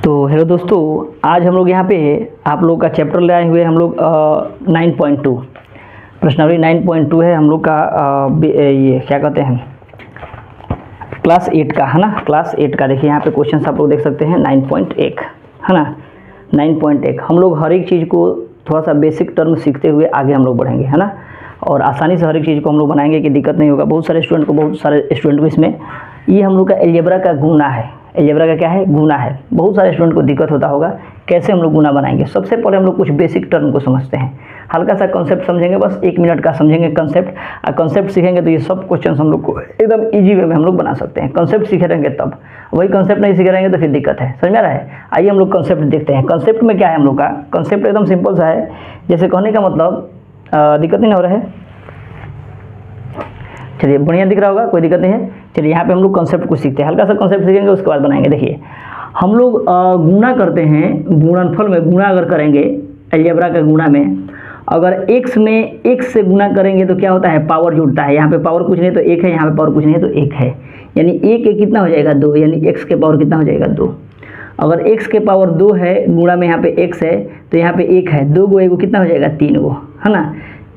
तो हेलो दोस्तों, आज हम लोग यहाँ पे आप लोग का चैप्टर ले आए हुए हम लोग 9.2 प्रश्नावली 9.2 है हम लोग का ये क्या कहते हैं क्लास 8 का है ना। क्लास 8 का देखिए यहाँ पे क्वेश्चन आप लोग देख सकते हैं 9.1 है ना। 9.1 हम लोग हर एक चीज़ को थोड़ा सा बेसिक टर्म सीखते हुए आगे हम लोग बढ़ेंगे है ना, और आसानी से हर एक चीज़ को हम लोग बनाएंगे कि दिक्कत नहीं होगा। बहुत सारे स्टूडेंट को इसमें ये हम लोग का एलजेब्रा का गुना है। एलजेब्रा का क्या है? गुना है। बहुत सारे स्टूडेंट को दिक्कत होता होगा कैसे हम लोग गुना बनाएंगे। सबसे पहले हम लोग कुछ बेसिक टर्म को समझते हैं, हल्का सा कॉन्सेप्ट समझेंगे, बस 1 मिनट का समझेंगे कॉन्सेप्ट। और कॉन्सेप्ट सीखेंगे तो ये सब क्वेश्चन हम लोग को एकदम इजी वे में हम लोग बना सकते हैं। कॉन्सेप्ट सीखे रहेंगे तब, वही कॉन्सेप्ट नहीं सीखे रहेंगे तो फिर दिक्कत है। समझ में आ रहा है? आइए हम लोग कॉन्सेप्ट देखते हैं। कॉन्सेप्ट में क्या है हम लोग का? कॉन्सेप्ट एकदम सिंपल सा है, जैसे कहने का मतलब दिक्कत नहीं हो रहा है। चलिए बढ़िया दिख रहा होगा, कोई दिक्कत नहीं है। चलिए यहाँ पे हम लोग कॉन्सेप्ट को सीखते हैं, हल्का सा कॉन्सेप्ट सीखेंगे उसके बाद बनाएंगे। देखिए हम लोग गुणा करते हैं, गुणनफल में गुणा अगर करेंगे अलजेब्रा के गुणा में, अगर x में x से गुणा करेंगे तो क्या होता है? पावर जुड़ता है। यहाँ पे पावर कुछ नहीं तो 1 है, यहाँ पे पावर कुछ नहीं है तो 1 है, यानी 1 कितना हो जाएगा? 2, यानी x के पावर कितना हो जाएगा? 2। अगर x के पावर 2 है, गुणा में यहाँ पे x है तो यहाँ पे 1 है, 2 गो 1 कितना हो जाएगा? 3 गो है ना,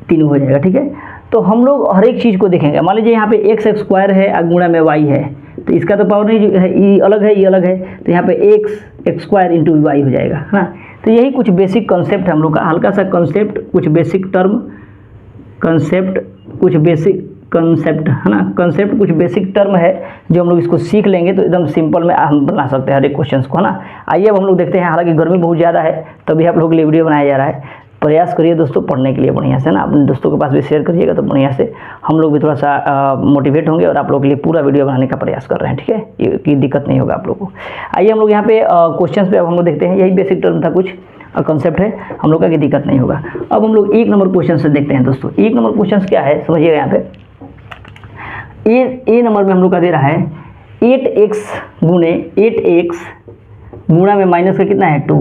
3 हो जाएगा। ठीक है, तो हम लोग हर एक चीज़ को देखेंगे। मान लीजिए यहाँ पे x स्क्वायर है और गुणा में y है, तो इसका तो पावर नहीं है, ये अलग है, ये अलग है, तो यहाँ पे x स्क्वायर इंटू वाई हो जाएगा है ना। तो यही कुछ बेसिक कॉन्सेप्ट है हम लोग का, हल्का सा कॉन्सेप्ट, कुछ बेसिक टर्म, कॉन्सेप्ट कुछ बेसिक कॉन्सेप्ट है ना, कॉन्सेप्ट कुछ बेसिक टर्म है जो हम लोग इसको सीख लेंगे तो एकदम सिंपल में हम बना सकते हैं हर एक क्वेश्चन को है ना। आइए अब हम लोग देखते हैं। हालांकि गर्मी बहुत ज़्यादा है तभी आप लोग के लिए वीडियो बनाया जा रहा है। प्रयास करिए दोस्तों पढ़ने के लिए बढ़िया से ना, अपने दोस्तों के पास भी शेयर करिएगा तो बढ़िया से हम लोग भी थोड़ा सा मोटिवेट होंगे और आप लोग के लिए पूरा वीडियो बनाने का प्रयास कर रहे हैं। ठीक है, ये की दिक्कत नहीं होगा आप लोग को। आइए हम लोग यहाँ पे क्वेश्चंस पे अब हम लोग देखते हैं। यही बेसिक टर्म था, कुछ कॉन्सेप्ट है हम लोग का, कि दिक्कत नहीं होगा। अब हम लोग 1 नंबर क्वेश्चन से देखते हैं दोस्तों। 1 नंबर क्वेश्चन क्या है समझिएगा। यहाँ पे ए नंबर में हम लोग का दे रहा है 8x गुणे 8x गुणा में माइनस का कितना है? 2,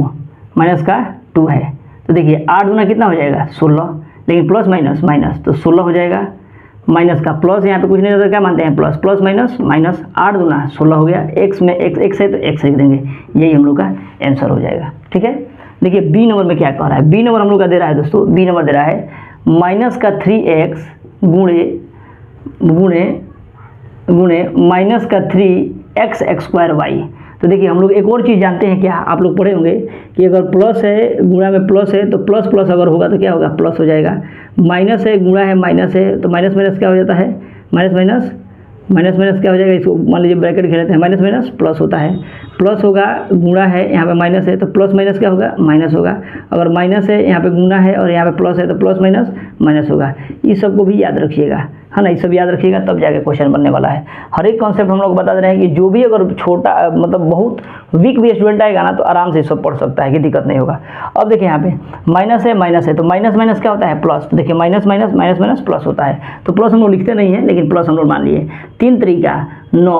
माइनस का 2 है। तो देखिए 8 गुना कितना हो जाएगा? 16, लेकिन प्लस माइनस माइनस तो 16 हो जाएगा। माइनस का प्लस, यहाँ पे कुछ नहीं होता, क्या मानते हैं? प्लस प्लस माइनस माइनस, 8 गुना 16 हो गया। x में x है तो x लिख देंगे, यही हम लोग का आंसर हो जाएगा। ठीक है, देखिए बी नंबर में क्या कह रहा है। बी नंबर हम लोग का दे रहा है दोस्तों, बी नंबर दे रहा है माइनस का 3x गुणे माइनस का 3x स्क्वायर वाई। तो देखिए हम लोग एक और चीज़ जानते हैं, क्या आप लोग पढ़े होंगे कि अगर प्लस है गुणा में प्लस है तो प्लस प्लस अगर होगा तो क्या होगा? प्लस हो जाएगा। माइनस है गुणा है माइनस है तो माइनस माइनस क्या हो जाता है? माइनस माइनस क्या हो जाएगा? इसको मान लीजिए ब्रैकेट खेलते हैं, माइनस माइनस प्लस होता है। प्लस होगा, गुणा है, यहाँ पे माइनस है तो प्लस माइनस क्या होगा? माइनस होगा। अगर माइनस है, यहाँ पे गुणा है और यहाँ पे प्लस है तो प्लस माइनस माइनस होगा। इस सब को भी याद रखिएगा है ना, ये सब याद रखिएगा तब जाके क्वेश्चन बनने वाला है। हर एक कॉन्सेप्ट हम लोग बता दे रहे हैं कि जो भी अगर छोटा मतलब बहुत वीक भी स्टूडेंट आएगा ना तो आराम से सब पढ़ सकता है, कि दिक्कत नहीं होगा। अब देखिए यहाँ पे माइनस है तो माइनस माइनस क्या होता है? प्लस। तो देखिए minus minus minus minus plus होता है, तो प्लस हम लोग लिखते नहीं है लेकिन प्लस हम लोग मान लिए। 3 तरीका 9,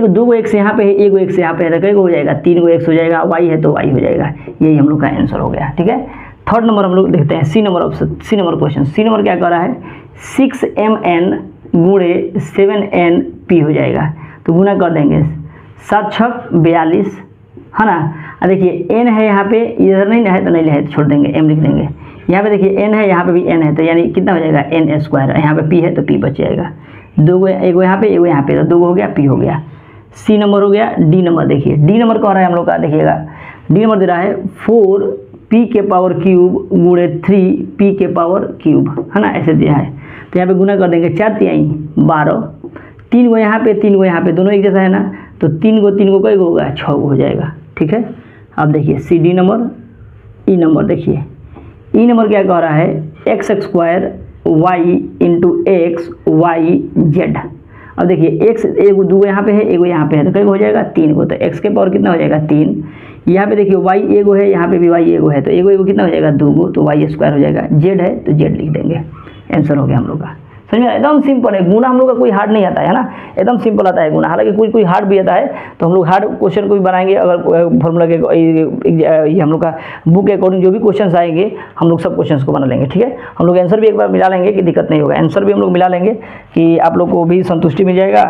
2 गो x यहाँ पे है, 1 गो x यहाँ पे है, तो कई हो जाएगा? 3 गो x हो जाएगा, y है तो y हो जाएगा, यही हम लोग का आंसर हो गया। ठीक है, थर्ड नंबर हम लोग देखते हैं। C number option, C number question. C number क्या कर रहा है? 6mn गुणे 7np हो जाएगा, तो गुना कर देंगे, 7 छक 42 है ना। और देखिए n है यहाँ पे, इधर नहीं है तो नहीं है तो छोड़ देंगे, m लिख देंगे। यहाँ पे देखिए n है, यहाँ पे भी n है, तो यानी कितना हो जाएगा? n square. यहाँ पे p है तो p बच जाएगा, 2 गो, 1 गो यहाँ पे, 1 गो यहाँ पे, तो 2 गो हो गया, p हो गया। सी नंबर हो गया। डी नंबर देखिए, डी नंबर कह रहा है हम लोग का, देखिएगा डी नंबर दे रहा है 4p के पावर क्यूब गुणे 3p के पावर क्यूब है ना, ऐसे दिया है। तो यहाँ पे गुना कर देंगे, 4 तिहाई 12, 3 गो यहाँ पे, 3 गो यहाँ पे, दोनों एक जैसा है ना, तो 3 गो कई गो होगा? 6 गो हो जाएगा। ठीक है, अब देखिए C D number. E number देखिए, ई नंबर क्या कह रहा है? x square Y into X Y Z. अब देखिए x 1 2 यहाँ पे है, 1 यहाँ पे है, तो कई गो हो जाएगा? 3 गो। तो x के पावर कितना हो जाएगा? 3। यहाँ पे देखिए y 1 है, यहाँ पे भी y 1 है, तो 1 कितना हो जाएगा? 2 गो, तो y स्क्वायर हो जाएगा। z है तो z लिख देंगे, आंसर हो गया हम लोग का। समझ में, एकदम सिंपल है। गुना हम लोग का कोई हार्ड नहीं आता है ना, एकदम सिंपल आता है गुना। हालांकि कोई कोई हार्ड भी आता है, तो हम लोग हार्ड क्वेश्चन को भी बनाएंगे। अगर फॉर्मूला के ये हम लोग का बुक के अकॉर्डिंग जो भी क्वेश्चन आएंगे हम लोग सब क्वेश्चन को बना लेंगे, ठीक है। हम लोग आंसर भी एक बार मिला लेंगे कि दिक्कत नहीं होगा, आंसर भी हम लोग मिला लेंगे कि आप लोग को भी संतुष्टि मिल जाएगा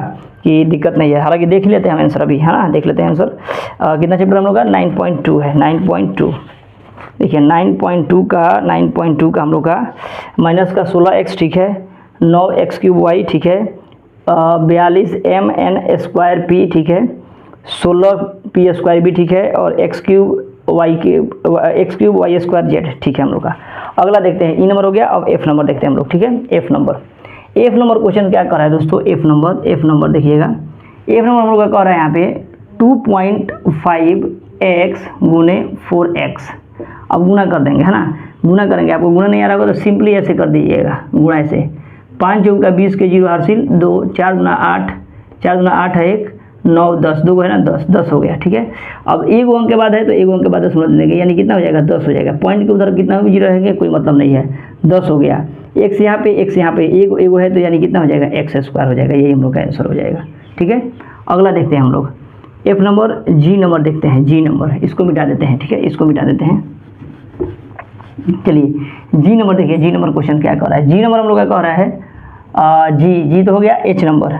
कि दिक्कत नहीं है। हालांकि देख लेते हैं हम आंसर अभी, है ना, देख लेते हैं आंसर। कितना चैप्टर हम लोग का 9.2 है, 9.2। देखिए 9.2 का हम लोग का माइनस का 16x, ठीक है, 9x³ ठीक है, 42mn² ठीक है, 16p² भी ठीक है, और x³y² ठीक है हम लोग का। अगला देखते हैं, ई नंबर हो गया। अब एफ नंबर देखते हैं हम लोग, ठीक है। एफ नंबर क्वेश्चन क्या कर रहा है दोस्तों, एफ नंबर देखिएगा। एफ नंबर हम लोग का कह रहा है यहाँ पे 2.5x गुने 4x। अब गुना कर देंगे, है ना, गुना करेंगे। आपको गुना नहीं आ रहा होगा तो सिंपली ऐसे कर दीजिएगा, गुणा ऐसे। 5 चौक का 20 के 0 हासिल 2, 4 गुना 8, 4 गुना 8 है 1, 9 10, 2 है ना 10 हो गया, ठीक है। अब एक अंक के बाद है तो एक अंक के बाद 10 मिनट देंगे, यानी कितना हो जाएगा 10 हो जाएगा। पॉइंट के उधर कितना भी 0 रहेंगे कोई मतलब नहीं है, 10 हो गया। x यहाँ पे एक है तो यानी कितना हो जाएगा x² हो जाएगा। यही हम लोग का आंसर हो जाएगा, ठीक है। अगला देखते हैं हम लोग एफ नंबर, जी नंबर देखते हैं। जी नंबर इसको मिटा देते हैं, ठीक है, इसको मिटा देते हैं। चलिए जी नंबर देखिए, जी नंबर क्वेश्चन क्या कह रहा है। जी नंबर हम लोग का कह रहा है जी तो हो गया एच नंबर,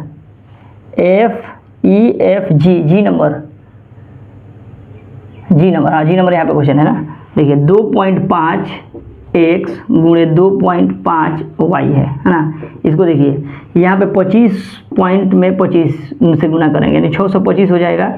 FEF जी नंबर, हाँ जी नंबर यहाँ पे क्वेश्चन है ना। देखिए 2.5x गुणे 2.5y है ना। इसको देखिए यहाँ पे 25 पॉइंट में 25 से गुना करेंगे यानी 625 हो जाएगा,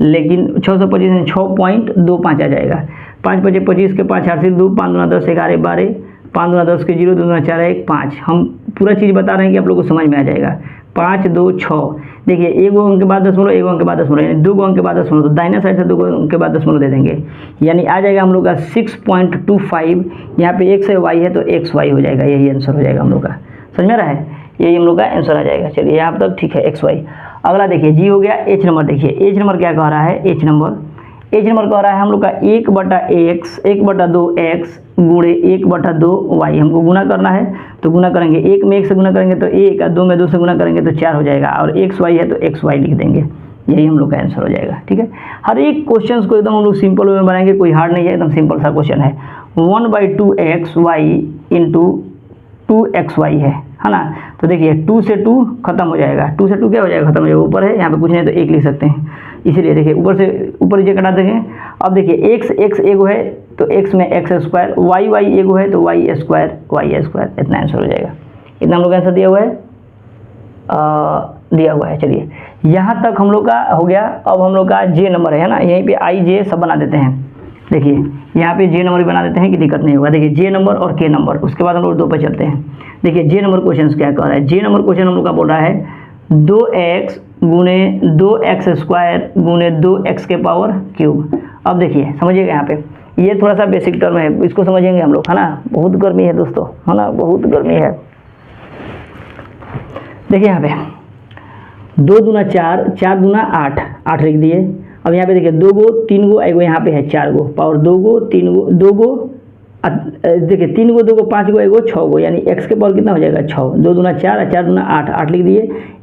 लेकिन 625 में 6.25 आ जाएगा। 5 5 25 के 5 हासिल 2, 5 दूना 10, 11 12, 5 दूना 10 के 0, 2 दूना 4 1 5। हम पूरा चीज़ बता रहे हैं कि आप लोगों को समझ में आ जाएगा। 5 2 6। देखिए एक अंक के बाद 10 एक अंक के बाद 10 यानी 2 अंक के बाद 10, तो दाहिने साइड से 2 अंक के बाद 10 दे देंगे, यानी आ जाएगा हम लोग का 6.25। यहाँ पे x है y है तो xy हो जाएगा। यही आंसर हो जाएगा हम लोग का, समझ में आ रहा है, यही हम लोग का आंसर आ जाएगा। चलिए यहाँ तक ठीक है, xy। अगला देखिए जी हो गया एच नंबर। देखिए एच नंबर क्या कह रहा है, एच नंबर कह रहा है हम लोग का 1/2x गुणे 1/2y। हमको गुना करना है तो गुना करेंगे, 1 में 1 से गुना करेंगे तो 1, 2 में 2 से गुना करेंगे तो 4 हो जाएगा, और xy है तो xy लिख देंगे। यही हम लोग का आंसर हो जाएगा, ठीक है। हर एक क्वेश्चन को एकदम हम लोग सिंपल वे में बनाएंगे, कोई हार्ड नहीं है, एकदम सिंपल सा क्वेश्चन है। 1/2xy इंटू 2xy है ना। तो देखिए 2 से 2 खत्म हो जाएगा, 2 से 2 क्या हो जाएगा, खत्म हो जाएगा। ऊपर है यहाँ पे कुछ नहीं तो 1 लिख सकते हैं, इसीलिए देखिए ऊपर से ऊपर नीचे कटा देंगे। अब देखिए x एगो है तो x में x², y एगो है तो y² इतना आंसर हो जाएगा। इतना हम लोग आंसर दिया हुआ है, चलिए यहाँ तक हम लोग का हो गया। अब हम लोग का जे नंबर है ना, यहीं पे आई जे सब बना देते हैं। देखिए यहाँ पे जे नंबर भी बना देते हैं कि दिक्कत नहीं होगा। देखिए जे नंबर और के नंबर, उसके बाद हम लोग 2 पे चलते हैं। देखिए जे नंबर क्वेश्चन क्या कह रहा है। जे नंबर क्वेश्चन हम लोग का बोल रहा है 2x गुने 2x² गुने 2x⁻³। अब देखिए समझिएगा, यहाँ पे ये थोड़ा सा बेसिक टर्म है, इसको समझेंगे हम लोग, है ना। बहुत गर्मी है दोस्तों, है ना, बहुत गर्मी है। देखिए यहाँ पे 2 दूना 4, 4 दूना 8, 8 लिख दिए। अब यहाँ पे देखिए 2 गो 3 गो एगो, यहाँ पे है 4 गो, पावर 2 गो 3 गो 2 गो, देखिए 3 गो 2 गो 5 गो एगो 6 गो, यानी x के पावर कितना हो जाएगा 6। 2 दूना 4 और 4 दूना 8, 8 लिख दिए।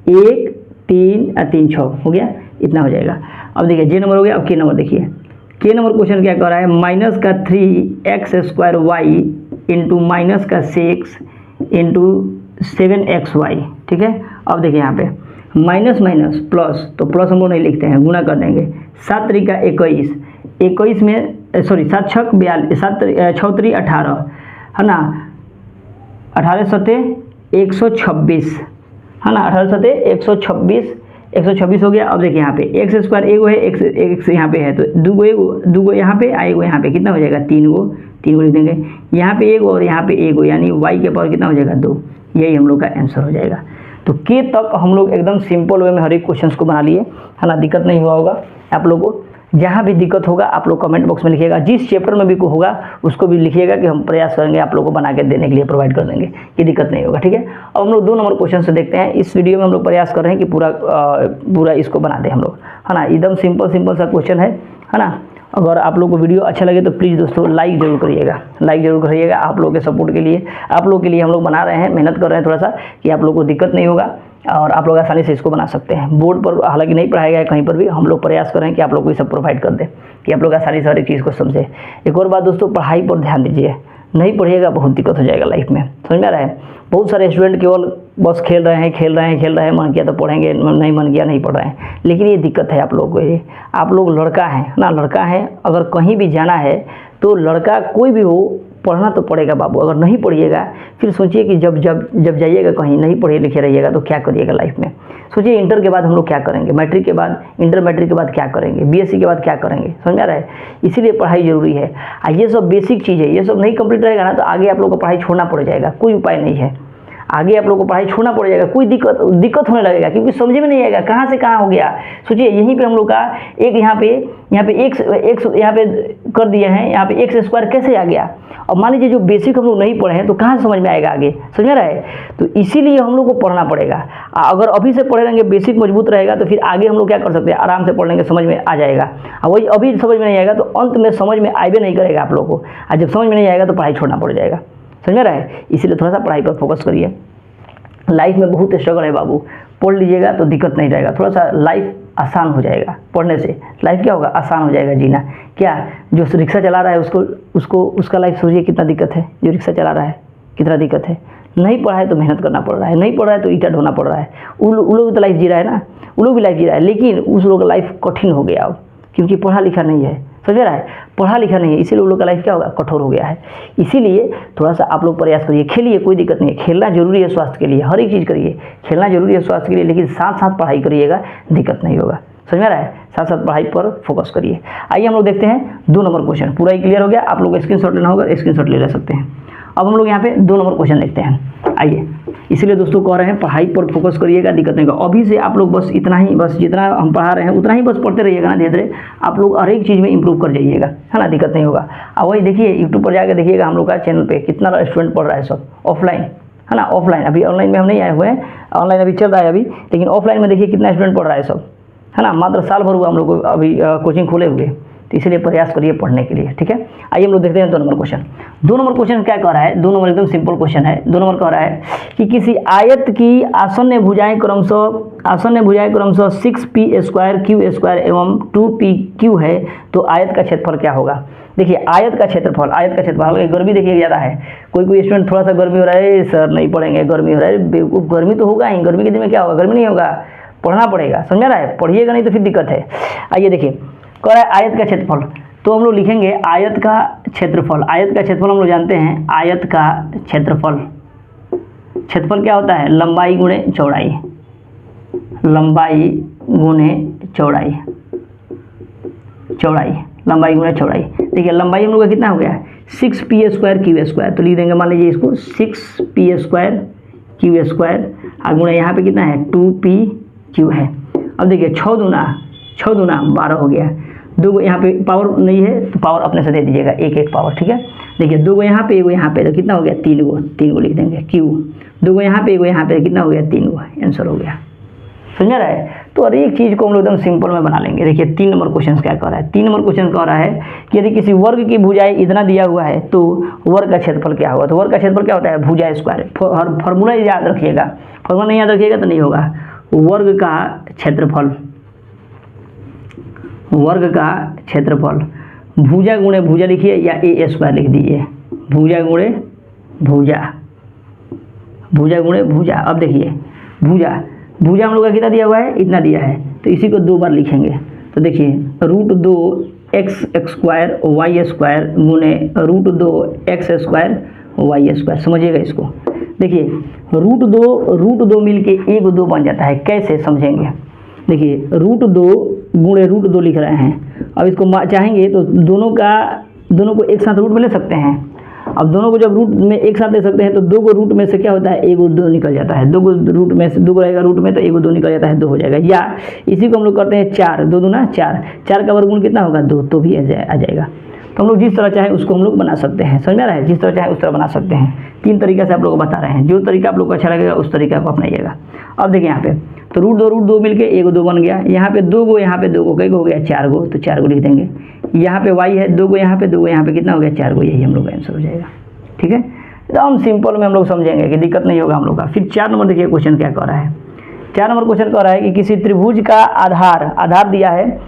1 3 और 3 6 हो गया, इतना हो जाएगा। अब देखिए जे नंबर हो गया। अब के नंबर देखिए, के नंबर क्वेश्चन क्या कर रहा है, -3x² इंटू -6 इंटू 7xy, ठीक है। अब देखिए यहाँ पे माइनस माइनस प्लस, तो प्लस हम लोग नहीं लिखते हैं, गुना कर देंगे। 7 3 का 21, 21 में सॉरी 7 6 42, 7 6 3 18, है ना। 18 7 126, है ना, 18 7 126 हो गया। अब देखिए यहाँ पे x² एगो है, x यहाँ पे है तो 2 गो यहाँ पे आएगो, यहाँ पे कितना हो जाएगा 3 गो लिख देंगे। यहाँ पे एगो और यहाँ पे एगो, यानी y के पावर कितना हो जाएगा 2। यही हम लोग का आंसर हो जाएगा। तो के तक हम लोग एकदम सिंपल वे में हर एक क्वेश्चन को बना लिए, है ना, दिक्कत नहीं हुआ होगा आप लोगों को। जहाँ भी दिक्कत होगा आप लोग कमेंट बॉक्स में लिखिएगा, जिस चैप्टर में भी होगा उसको भी लिखिएगा कि हम प्रयास करेंगे आप लोगों को बना के देने के लिए, प्रोवाइड कर देंगे, ये दिक्कत नहीं होगा, ठीक है। अब हम लोग 2 नंबर क्वेश्चन से देखते हैं। इस वीडियो में हम लोग प्रयास कर रहे हैं कि पूरा इसको बना दें हम लोग, है ना। एकदम सिंपल सा क्वेश्चन है ना। अगर आप लोग को वीडियो अच्छा लगे तो प्लीज़ दोस्तों लाइक जरूर करिएगा, लाइक जरूर करिएगा। आप लोगों के सपोर्ट के लिए, आप लोग के लिए हम लोग बना रहे हैं, मेहनत कर रहे हैं थोड़ा सा कि आप लोग को दिक्कत नहीं होगा और आप लोग आसानी से इसको बना सकते हैं। बोर्ड पर हालांकि नहीं पढ़ाया गया है कहीं पर भी, हम लोग प्रयास कर रहे हैं कि आप लोग को ये सब प्रोवाइड कर दें कि आप लोग आसानी से हर एक चीज़ को समझें। एक और बात दोस्तों, पढ़ाई पर ध्यान दीजिए, नहीं पढ़िएगा बहुत दिक्कत हो जाएगा लाइफ में, समझ में आ रहा है। बहुत सारे स्टूडेंट केवल बस खेल रहे हैं, मन किया तो पढ़ेंगे, नहीं मन किया नहीं पढ़ रहे हैं, लेकिन ये दिक्कत है आप लोगों को। ये आप लोग लड़का हैं ना, लड़का है, अगर कहीं भी जाना है तो लड़का कोई भी हो पढ़ना तो पड़ेगा बाबू। अगर नहीं पढ़िएगा फिर सोचिए कि जब जाइएगा कहीं नहीं पढ़े लिखे रहिएगा तो क्या करिएगा लाइफ में। सोचिए इंटर के बाद हम लोग क्या करेंगे, मैट्रिक के बाद, इंटर मैट्रिक के बाद क्या करेंगे, बीएससी के बाद क्या करेंगे, समझ में आ रहा है। इसीलिए पढ़ाई जरूरी है। ये सब बेसिक चीज़ है, ये सब नहीं कंप्लीट रहेगा ना तो आगे आप लोग को पढ़ाई छोड़ना पड़ जाएगा, कोई उपाय नहीं है। आगे आप लोग को पढ़ाई छोड़ना पड़ जाएगा, कोई दिक्कत होने लगेगा क्योंकि समझ में नहीं आएगा कहाँ से कहाँ हो गया। सोचिए यहीं पे हम लोग का एक यहाँ पे एक यहाँ पे कर दिए हैं, यहाँ पे एक्स स्क्वायर कैसे आ गया। और मान लीजिए जो बेसिक हम लोग नहीं पढ़े हैं तो कहाँ से समझ में आएगा आगे, समझ में रहा है। तो इसीलिए हम लोग को पढ़ना पड़ेगा। अगर अभी से पढ़े रहेंगे, बेसिक मजबूत रहेगा तो फिर आगे हम लोग क्या कर सकते हैं, आराम से पढ़ लेंगे, समझ में आ जाएगा। और वही अभी समझ में नहीं आएगा तो अंत में समझ में आए भी नहीं करेगा आप लोग को, और जब समझ में नहीं आएगा तो पढ़ाई छोड़ना पड़ जाएगा, समझ में रहा है। इसीलिए थोड़ा सा पढ़ाई पर फोकस करिए। लाइफ में बहुत स्ट्रगल है बाबू, पढ़ लीजिएगा तो दिक्कत नहीं रहेगा, थोड़ा सा लाइफ आसान हो जाएगा पढ़ने से। लाइफ क्या होगा, आसान हो जाएगा जीना। क्या जो रिक्शा चला रहा है उसका लाइफ सोचिए कितना दिक्कत है। जो रिक्शा चला रहा है कितना दिक्कत है, नहीं पढ़ा है तो मेहनत करना पड़ रहा है, नहीं पढ़ा है तो ईटा ढोना पड़ रहा है। उन लोग तो लाइफ जी रहा है ना, उन लोग भी लाइफ जी रहा है, लेकिन उस लोग का लाइफ कठिन हो गया अब, क्योंकि पढ़ा लिखा नहीं है, समझ रहा है। पढ़ा लिखा नहीं है इसीलिए उन लोग का लाइफ क्या होगा, कठोर हो गया है। इसीलिए थोड़ा सा आप लोग प्रयास करिए, खेलिए, कोई दिक्कत नहीं है, खेलना जरूरी है स्वास्थ्य के लिए, हर एक चीज़ करिए, खेलना जरूरी है स्वास्थ्य के लिए, लेकिन साथ साथ पढ़ाई करिएगा, दिक्कत नहीं होगा, समझ में रहा है। साथ साथ पढ़ाई पर फोकस करिए। आइए हम लोग देखते हैं 2 नंबर क्वेश्चन, पूरा ही क्लियर हो गया। आप लोग को स्क्रीनशॉट लेना होगा, स्क्रीनशॉट ले सकते हैं। अब हम लोग यहाँ पे 2 नंबर क्वेश्चन देखते हैं। आइए, इसीलिए दोस्तों कह रहे हैं पढ़ाई पर फोकस करिएगा, दिक्कत नहीं होगा। अभी से आप लोग बस इतना ही, बस जितना हम पढ़ा रहे हैं उतना ही बस पढ़ते रहिएगा ना, धीरे धीरे आप लोग हर एक चीज़ में इंप्रूव कर जाइएगा, है ना, दिक्कत नहीं होगा। अब वही देखिए यूट्यूब पर जाकर देखिएगा हम लोग का चैनल पे कितना स्टूडेंट पढ़ रहा है, सब ऑफलाइन, है ना, ऑफलाइन। अभी ऑनलाइन में हम नहीं आए हुए हैं, ऑनलाइन अभी चल रहा है अभी, लेकिन ऑफलाइन में देखिए कितना स्टूडेंट पढ़ रहा है सब, है ना। मात्र साल भर हुआ हम लोग को अभी कोचिंग खोले हुए, तो इसलिए प्रयास करिए पढ़ने के लिए, ठीक है। आइए हम लोग देखते हैं 2 नंबर क्वेश्चन। 2 नंबर क्वेश्चन क्या कह रहा है, 2 नंबर एकदम सिंपल क्वेश्चन है। 2 नंबर कह रहा है कि किसी आयत की आसन्न भुजाएं क्रमशः 6p² q² एवं 2pq है, तो आयत का क्षेत्रफल क्या होगा। देखिए आयत का क्षेत्रफल, गर्मी देखिए ज़्यादा है, कोई स्टूडेंट थोड़ा सा गर्मी हो रहा है, सर नहीं पढ़ेंगे, गर्मी हो रहा है, बेवकूफ़, गर्मी तो होगा ही, गर्मी के दिन में क्या होगा, गर्मी नहीं होगा, पढ़ना पड़ेगा, समझ रहा है, पढ़िएगा नहीं तो फिर दिक्कत है। आइए देखिए कह रहा है आयत का क्षेत्रफल, तो हम लोग लिखेंगे आयत का क्षेत्रफल। आयत का क्षेत्रफल हम लोग जानते हैं, आयत का क्षेत्रफल क्या होता है, लंबाई गुणे चौड़ाई, लंबाई गुणे चौड़ाई, लंबाई गुणे चौड़ाई। देखिए लंबाई हम लोग का कितना हो गया, 6p² q², तो लिख देंगे मान लीजिए इसको 6p² q² और गुणे यहाँ पे कितना है 2pq है। अब देखिए 6 दूना 12 हो गया, 2 को यहाँ पे पावर नहीं है तो पावर अपने से दे दीजिएगा, एक पावर, ठीक है। देखिए 2 को यहाँ पे, 1 को यहाँ पे, तो कितना हो गया 3 को लिख देंगे q, 2 को यहाँ पे, 1 को यहाँ पे, कितना हो गया 3 को, आंसर हो गया, समझ रहा है। तो हर एक चीज़ को हम लोग एकदम सिंपल में बना लेंगे। देखिए 3 नंबर क्वेश्चन क्या कह रहा है, 3 नंबर क्वेश्चन कह रहा है कि यदि किसी वर्ग की भुजाएं इतना दिया हुआ है तो वर्ग का क्षेत्रफल क्या होगा। तो वर्ग का क्षेत्रफल क्या होता है, भुजा स्क्वायर। फार्मूला याद रखिएगा, फार्मूला नहीं याद रखिएगा तो नहीं होगा। वर्ग का क्षेत्रफल, भुजा गुणे भुजा लिखिए या a² लिख दीजिए, भुजा गुणे भुजा। अब देखिए भुजा हम लोग का कितना दिया हुआ है, इतना दिया है, तो इसी को 2 बार लिखेंगे। तो देखिए √2x² y² गुणे √2x² y², समझिएगा इसको। देखिए √2 मिलके 1 2 बन जाता है, कैसे समझेंगे। देखिए √2 गुणे √2 लिख रहे हैं, अब इसको चाहेंगे तो दोनों को एक साथ रूट में ले सकते हैं। अब दोनों को जब रूट में एक साथ ले सकते हैं तो 2 को रूट में से क्या होता है, 1 और 2 निकल जाता है, 2 को रूट में से 2 को रहेगा रूट में तो 1 और 2 निकल जाता है, 2 हो जाएगा। या इसी को हम लोग करते हैं 4, 2 दूना 4 का वर्गमूल कितना होगा 2, तो भी आ जाएगा। तो हम लोग जिस तरह चाहे उसको हम लोग बना सकते हैं, समझ में रहा है, जिस तरह चाहे उस तरह बना सकते हैं। 3 तरीका से आप लोग को बता रहे हैं, जो तरीका आप लोग को अच्छा लगेगा उस तरीका को अपनाइएगा। अब देखिए यहाँ पे तो √2 मिलके 1 2 बन गया, यहाँ पे 2 को कई को हो गया 4 को, तो 4 को लिख देंगे। यहाँ पे y है, 2 गो यहाँ पे, 2 गो यहाँ पे, कितना हो गया 4 गो, यही हम लोग का आंसर हो जाएगा। ठीक है, एकदम सिंपल में हम लोग समझेंगे कि दिक्कत नहीं होगा हम लोग का। फिर 4 नंबर देखिए क्वेश्चन क्या कह रहा है। 4 नंबर क्वेश्चन कह रहा है कि किसी त्रिभुज का आधार दिया है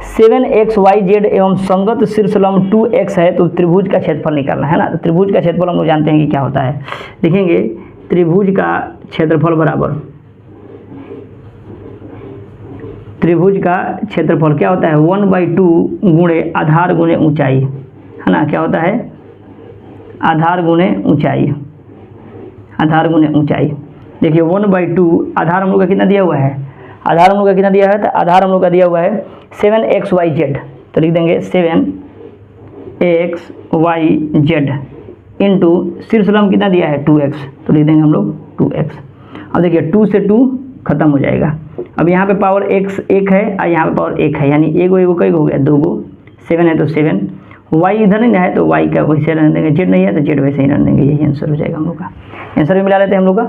7xyz एवं संगत शीर्षलंब 2x है, तो त्रिभुज का क्षेत्रफल निकालना है ना। तो त्रिभुज का क्षेत्रफल हम लोग जानते हैं कि क्या होता है, देखेंगे त्रिभुज का क्षेत्रफल बराबर, त्रिभुज का क्षेत्रफल क्या होता है 1/2 गुणे आधार गुणे ऊंचाई, है ना। क्या होता है, आधार गुणे ऊंचाई, आधार गुणे ऊंचाई। देखिए 1/2 आधार हम लोग का कितना दिया हुआ है, आधार हम लोग का कितना दिया है, तो आधार हम लोग का दिया हुआ है 7xyz, तो लिख देंगे 7xyz इंटू शीर्षलंब कितना दिया है 2x, तो लिख देंगे हम लोग 2x। अब देखिए 2 से 2 खत्म हो जाएगा। अब यहाँ पे पावर x 1 है और यहाँ पे पावर 1 है, यानी एगो कई हो गया 2 गो, 7 है तो 7, y इधर नहीं है तो y का वैसे रहने देंगे, z नहीं है तो z वैसे ही रहने देंगे, यही आंसर हो जाएगा हम लोग का। आंसर भी मिला लेते हैं हम लोग का,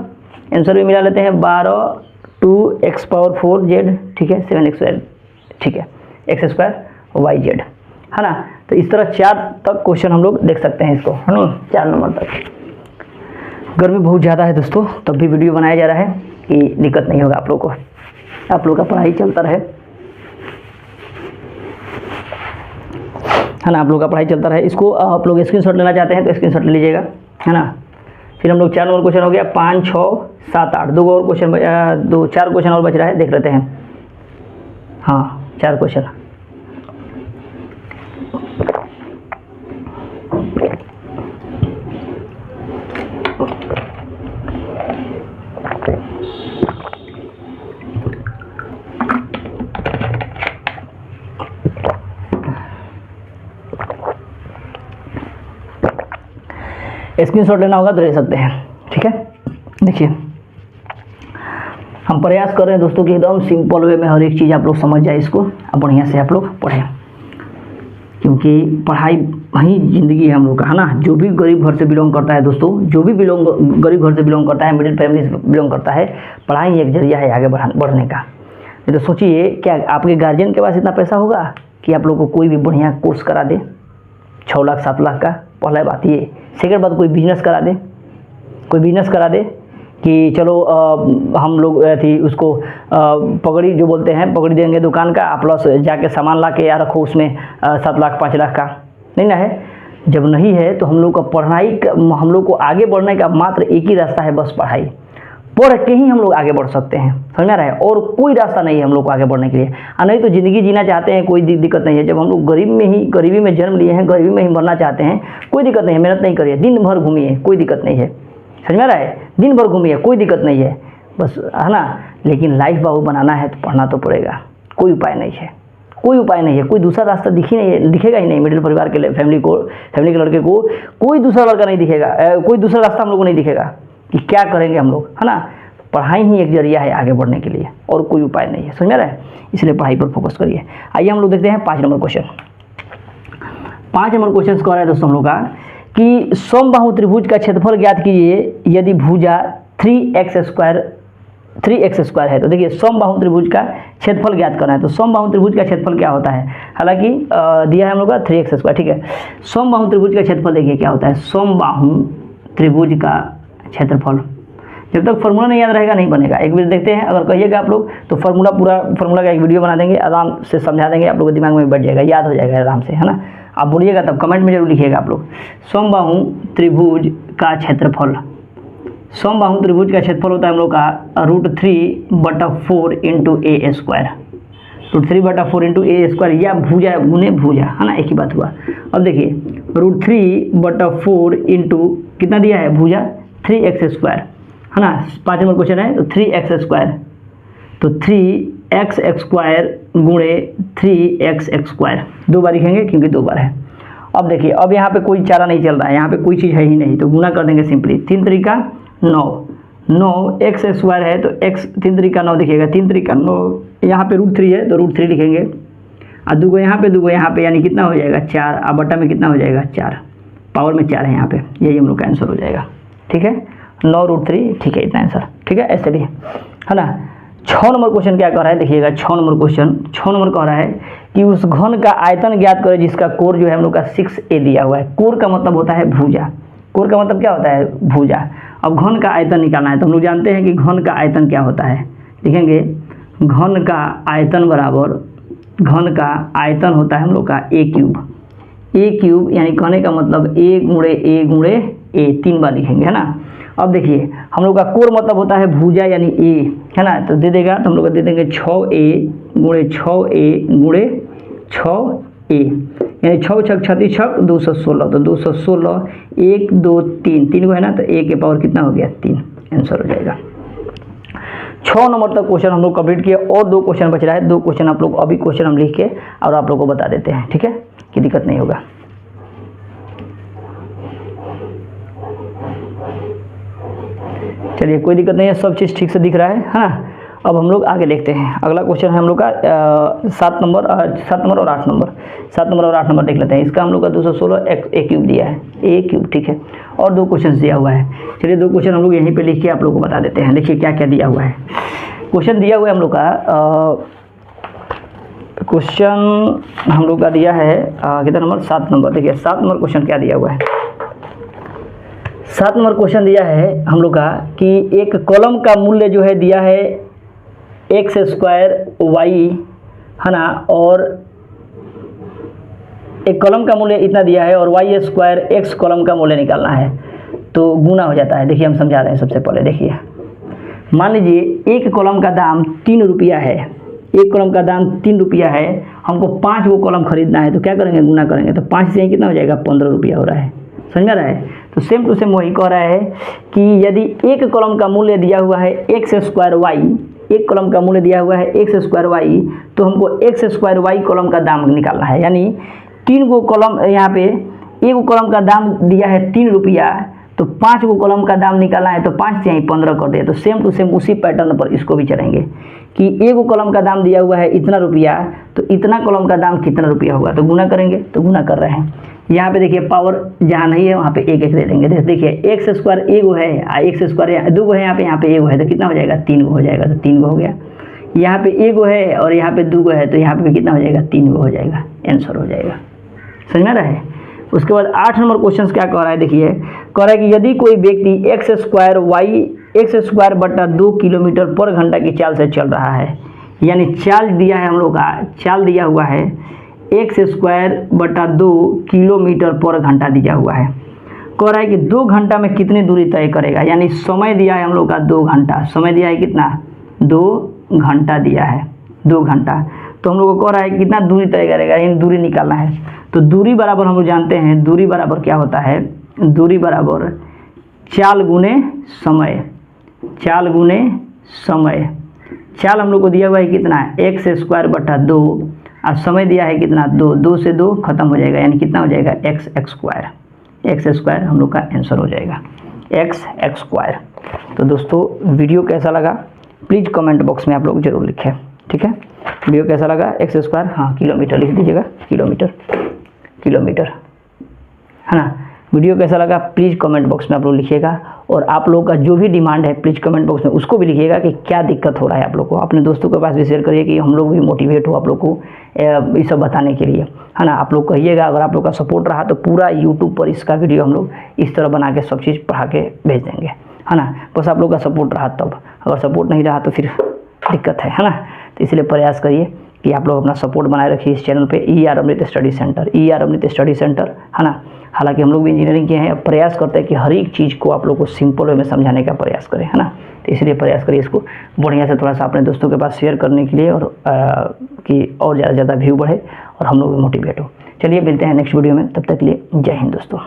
आंसर भी मिला लेते हैं 12 2x⁴z, ठीक है 7x², ठीक है x² yz, है ना। तो इस तरह 4 तक क्वेश्चन हम लोग देख सकते हैं इसको, है ना, 4 नंबर तक। गर्मी बहुत ज़्यादा है दोस्तों, तब भी वीडियो बनाया जा रहा है कि दिक्कत नहीं होगा आप लोग को, आप लोग का पढ़ाई चलता रहे, है ना, आप लोग का पढ़ाई चलता रहे। इसको आप लोग स्क्रीनशॉट लेना चाहते हैं तो स्क्रीनशॉट ले लीजिएगा, है ना। फिर हम लोग 4 नंबर क्वेश्चन हो गया, 5 6 7 8, 2 और क्वेश्चन 4 क्वेश्चन और बच रहा है, देख लेते हैं। हाँ 4 क्वेश्चन। स्क्रीनशॉट लेना होगा तो ले सकते हैं, ठीक है। देखिए हम प्रयास कर रहे हैं दोस्तों कि एकदम सिंपल वे में हर एक चीज़ आप लोग समझ जाए, इसको अब बढ़िया से आप लोग पढ़ें, क्योंकि पढ़ाई ही ज़िंदगी है हम लोग का, है ना। जो भी गरीब घर से बिलोंग करता है दोस्तों, जो भी गरीब घर से बिलोंग करता है, मिडिल फैमिली से बिलोंग करता है, पढ़ाई एक जरिया है आगे बढ़ने का। नहीं तो सोचिए क्या आपके गार्जियन के पास इतना पैसा होगा कि आप लोग को कोई भी बढ़िया कोर्स करा दे 6 लाख 7 लाख का, पहला बात ये। सेकंड बात, कोई बिजनेस करा दे, कोई बिजनेस करा दे कि चलो हम लोग थी उसको पगड़ी जो बोलते हैं, पगड़ी देंगे दुकान का, प्लस जाके सामान ला के या रखो उसमें 7 लाख 5 लाख का, नहीं ना है। जब नहीं है तो हम लोग का पढ़ाई, हम लोग को आगे बढ़ने का मात्र एक ही रास्ता है, बस पढ़ाई। पढ़ के ही हम लोग आगे बढ़ सकते हैं, समझ में आ रहा है, और कोई रास्ता नहीं है हम लोग को आगे बढ़ने के लिए। और नहीं तो ज़िंदगी जीना चाहते हैं, कोई दिक्कत नहीं है। जब हम लोग गरीबी में जन्म लिए हैं, गरीबी में ही मरना चाहते हैं, कोई दिक्कत नहीं है, मेहनत नहीं करिए, दिन भर घूमिए, कोई दिक्कत नहीं है, समझ में आ रहा है, दिन भर घूमिए, कोई दिक्कत नहीं है, बस, है ना। लेकिन लाइफ बाबू बनाना है तो पढ़ना तो पड़ेगा, कोई उपाय नहीं है, कोई उपाय नहीं है, कोई दूसरा रास्ता दिखेगा ही नहीं। मिडिल परिवार के फैमिली के लड़के को कोई दूसरा लड़का नहीं दिखेगा, कोई दूसरा रास्ता हम लोग को नहीं दिखेगा कि क्या करेंगे हम लोग, है ना। पढ़ाई ही एक जरिया है आगे बढ़ने के लिए, और कोई उपाय नहीं है, समझ में आ रहा है। इसलिए पढ़ाई पर फोकस करिए। आइए हम लोग देखते हैं 5 नंबर क्वेश्चन। 5 नंबर क्वेश्चन कह रहा है दोस्तों हम लोग का कि समबाहु त्रिभुज का क्षेत्रफल ज्ञात कीजिए यदि भुजा 3x² है। तो देखिए समबाहु त्रिभुज का क्षेत्रफल ज्ञात करना है, तो समबाहु त्रिभुज का क्षेत्रफल क्या होता है, हालांकि दिया है हम लोग का 3x², ठीक है। समबाहु त्रिभुज का क्षेत्रफल देखिए क्या होता है, समबाहु त्रिभुज का क्षेत्रफल। जब तक फार्मूला नहीं याद रहेगा नहीं बनेगा। एक बार देखते हैं, अगर कहिएगा आप लोग तो फार्मूला का एक वीडियो बना देंगे, आराम से समझा देंगे, आप लोगों के दिमाग में बैठ जाएगा, याद हो जाएगा आराम से, है ना। आप बोलिएगा तब कमेंट में जरूर लिखिएगा आप लोग। समबाहु त्रिभुज का क्षेत्रफल, समबाहु त्रिभुज का क्षेत्रफल होता है हम लोग का √3/4 × a², √3/4 × a², या भुजा गुने भुजा, है ना, एक ही बात हुआ। अब देखिए √3/4 × कितना दिया है भुजा 3x², है ना। 5 नंबर क्वेश्चन है, तो 3x², तो 3x² गुणे 3x², 2 बार लिखेंगे क्योंकि 2 बार है। अब देखिए अब यहाँ पे कोई चारा नहीं चल रहा है, यहाँ पे कोई चीज़ है ही नहीं, तो गुना कर देंगे सिंपली। 3 3 9 x² है तो x 3 3 9 दिखेगा, 3 3 9, यहाँ पे √3 है तो √3 लिखेंगे, और 2 यहाँ पे 2 यहाँ पे, यानी कितना हो जाएगा 4, और बटा में कितना हो जाएगा 4, पावर में 4 है यहाँ पे, यही हम लोग का आंसर हो जाएगा, ठीक है। 9 √3, ठीक है, इतना आंसर, ठीक है, ऐसे भी है ना। 6 नंबर क्वेश्चन क्या कह रहा है, देखिएगा 6 नंबर क्वेश्चन, 6 नंबर कह रहा है कि उस घन का आयतन ज्ञात करें जिसका कोर जो है हम लोग का 6a दिया हुआ है। कोर का मतलब होता है भुजा, कोर का मतलब क्या होता है भुजा। अब घन का आयतन निकालना है तो हम लोग जानते हैं कि घन का आयतन क्या होता है, लिखेंगे घन का आयतन बराबर, घन का आयतन होता है हम लोग का a क्यूब, a क्यूब यानी कहने का मतलब a गुणे a 3 बार लिखेंगे, है ना। अब देखिए हम लोग का कोर मतलब होता है भुजा यानी a, है ना, तो दे देगा तो हम लोग दे देंगे 6a गुणे 6a यानी 6 छक 36 छक 216, तो 216 1 2 3 3 को है ना, तो a के पावर कितना हो गया 3, आंसर हो जाएगा। 6 नंबर तक क्वेश्चन हम लोग कंप्लीट किए और 2 क्वेश्चन बच रहा है। 2 क्वेश्चन आप लोग अभी क्वेश्चन हम लिख के और आप लोग को बता देते हैं, ठीक है, कि दिक्कत नहीं होगा। चलिए कोई दिक्कत नहीं है, सब चीज़ ठीक से दिख रहा है ना। अब हम लोग आगे देखते हैं। अगला क्वेश्चन है हम लोग का 7 नंबर और 8 नंबर, 7 नंबर और 8 नंबर देख लेते हैं। इसका हम लोग का 216 a क्यूब दिया है, a क्यूब, ठीक है, और 2 क्वेश्चन दिया हुआ है। चलिए 2 क्वेश्चन हम लोग यहीं पे लिख के आप लोग को बता देते हैं। देखिए क्या क्या दिया हुआ है। क्वेश्चन दिया हुआ है हम लोग का, क्वेश्चन हम लोग का दिया है कितना नंबर 7 नंबर। देखिए 7 नंबर क्वेश्चन क्या दिया हुआ है। 7 नंबर क्वेश्चन दिया है हम लोग का कि एक कॉलम का मूल्य जो है दिया है x स्क्वायर y, है ना, और एक कॉलम का मूल्य इतना दिया है और y स्क्वायर x कॉलम का मूल्य निकालना है, तो गुना हो जाता है। देखिए हम समझा रहे हैं। सबसे पहले देखिए, मान लीजिए एक कॉलम का दाम 3 रुपया है, एक कॉलम का दाम 3 रुपया है, हमको 5 वो कॉलम खरीदना है, तो क्या करेंगे गुना करेंगे, तो 5 से कितना हो जाएगा 15 रुपया हो रहा है, समझ में रहा है। तो सेम टू सेम वही कह रहा है कि यदि एक कॉलम का मूल्य दिया हुआ है x स्क्वायर y, एक कॉलम का मूल्य दिया हुआ है x स्क्वायर y, तो हमको x स्क्वायर y कॉलम का दाम निकालना है। यानी 3 गो कॉलम, यहाँ पे एक कॉलम का दाम दिया है 3 रुपया, तो 5 गो कॉलम का दाम निकालना है, तो 5 से यहीं 15 कर दिया। तो सेम टू सेम उसी पैटर्न पर इसको भी चलेंगे कि एक कॉलम का दाम दिया हुआ है इतना रुपया, तो इतना कॉलम का दाम कितना रुपया होगा, तो गुना करेंगे, तो गुना कर रहे हैं। यहाँ पे देखिए पावर जहाँ नहीं है वहाँ पे एक एक दे देंगे। देखिए x स्क्वायर एगो है, x स्क्वायर 2 गो है, यहाँ पे एगो है, तो कितना हो जाएगा 3 गो हो जाएगा, तो 3 गो हो गया। यहाँ पे एगो है और यहाँ पे 2 गो है, तो यहाँ पे कितना हो जाएगा 3 गो हो जाएगा, आंसर हो जाएगा, समझ में रहा है। उसके बाद 8 नंबर क्वेश्चन क्या कह रहा है, देखिए कह रहा है कि यदि कोई व्यक्ति x स्क्वायर बटा 2 किलोमीटर पर घंटा की चाल से चल रहा है, यानी चाल दिया है हम लोग का, चाल दिया हुआ है x स्क्वायर बटा 2 किलोमीटर पर घंटा दिया हुआ है। कह रहा है कि 2 घंटा में कितनी दूरी तय करेगा, यानी समय दिया है हम लोग का 2 घंटा, समय दिया है कितना 2 घंटा दिया है, 2 घंटा। तो हम लोग को कह रहा है कि कितना दूरी तय करेगा, यानी दूरी निकालना है। तो दूरी बराबर हम लोग जानते हैं, दूरी बराबर क्या होता है, दूरी बराबर चाल गुने समय, चाल गुने समय। चाल हम लोग को दिया हुआ है कितना x स्क्वायर बटा 2 और समय दिया है कितना 2, 2 से 2 खत्म हो जाएगा, यानी कितना हो जाएगा x स्क्वायर, x स्क्वायर हम लोग का आंसर हो जाएगा x स्क्वायर। तो दोस्तों वीडियो कैसा लगा प्लीज़ कमेंट बॉक्स में आप लोग जरूर लिखें, ठीक है। वीडियो कैसा लगा x स्क्वायर, हाँ किलोमीटर लिख दीजिएगा, किलोमीटर, है ना। वीडियो कैसा लगा प्लीज़ कमेंट बॉक्स में आप लोग लिखिएगा, और आप लोगों का जो भी डिमांड है प्लीज़ कमेंट बॉक्स में उसको भी लिखिएगा कि क्या दिक्कत हो रहा है आप लोग को। अपने दोस्तों के पास भी शेयर करिए कि हम लोग भी मोटिवेट हो आप लोग को ये सब बताने के लिए, है ना। आप लोग कहिएगा, अगर आप लोग का सपोर्ट रहा तो पूरा यूट्यूब पर इसका वीडियो हम लोग इस तरह बना के सब चीज़ पढ़ा के भेज देंगे, है ना। बस आप लोग का सपोर्ट रहा तब, अगर सपोर्ट नहीं रहा तो फिर दिक्कत है ना। तो इसलिए प्रयास करिए कि आप लोग अपना सपोर्ट बनाए रखिए इस चैनल पे, ER अमृत स्टडी सेंटर, है ना। हालांकि हम लोग भी इंजीनियरिंग के हैं, प्रयास करते हैं कि हर एक चीज़ को आप लोग को सिंपल वे में समझाने का प्रयास करें, है ना। तो इसलिए प्रयास करिए इसको बढ़िया से थोड़ा सा अपने दोस्तों के पास शेयर करने के लिए, और कि और ज़्यादा से ज़्यादा व्यू बढ़े और हम लोग भी मोटिवेट हो। चलिए मिलते हैं नेक्स्ट वीडियो में, तब तक के लिए जय हिंद दोस्तों।